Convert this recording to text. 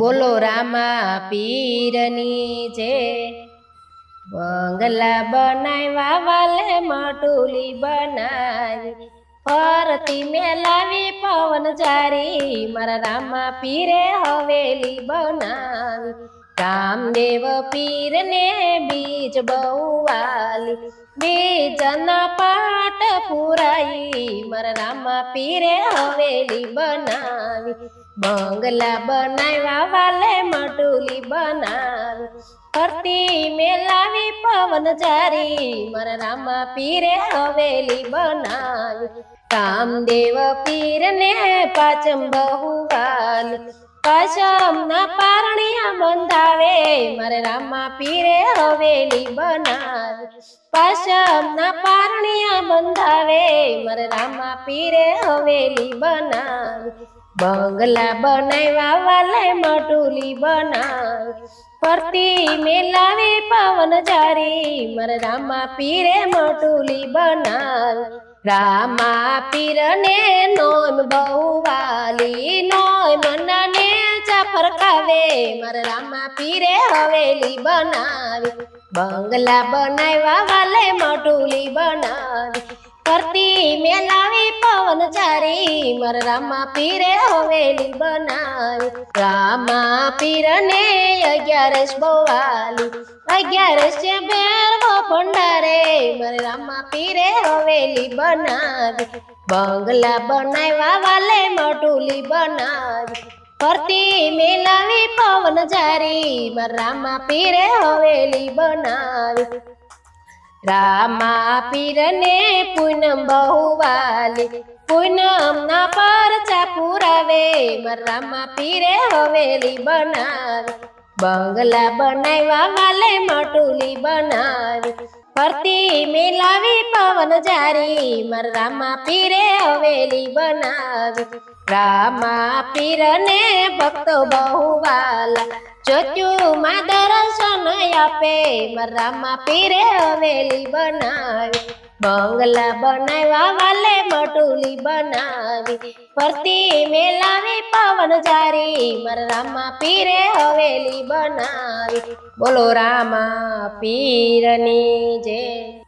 બોલો રામા પીરની જે બંગલા બનાવ્યા વાલે માટુલી બનાવી ફરતી મેલાવી પવન જારી મારા રામા પીરે હવેલી બનાવી રામદેવ પીરને બીજ બહુ વાલી બીજના પાટ પુરાઈ મારા રામા પીરે હવેલી બનાવી બંગલા બનાવ્યા વાલે માટુલી બનાવી ફરતી મેલાવી પવન જારી મારા રામા પીરે હવેલી બનાવી રામદેવ પીરને પાચમ બહુ વાલી પાચમના પારણિયા બંધાવે મારે રામા પીરે હવેલી બનાવી પાચમના પારણિયા બંધાવે મારે રામા પીરે હવેલી બનાવી બંગલા બનાવ્યા વાલે માટુલી બનાવી ફરતી મેલાવી પવન જારી મારે રામા પીરે માટુલી બનાવી રામા પીરને નોમ બહુ વાલી નોમ મનને ફરકાવે મારે રામા પીરે હવેલી બનાવી બંગલા બનાવ્યા વાલે માટુલી બનાવી ફરતી મેલાવી પવન ચારી મારા રામા પીરે હવેલી બનાવી રામા પીરને 11 બોવાલી 11 ભેરવો ભંડારે મારે રામા પીરે હવેલી બનાવી બંગલા બનાવ્યા વાલે માટુલી બનાવી ફરતી મેલાવી પવન જારી મારા રામા પીરે હવેલી બનાવી રામા પીરને પૂનમ બહુ વાલી પૂનમના પરચા પુરાવે મારા રામા પીરે હવેલી બનાવી બંગલા બનાવ્યા વાલે માટુલી બનાવી ફરતી મેલાવી પવન જારી મારા રામા પીરે હવેલી બનાવી રામા પીરને ભક્તો બહુ વાલા ચોચુમાં દર્શન આપે મારા રામા પીરે હવેલી બનાવી બંગલા બનાવ્યા વાલે માટુલી બનાવી ફરતી મેલાવી પવન જારી મારા રામા પીરે હવેલી બનાવી બોલો રામા પીરની જય।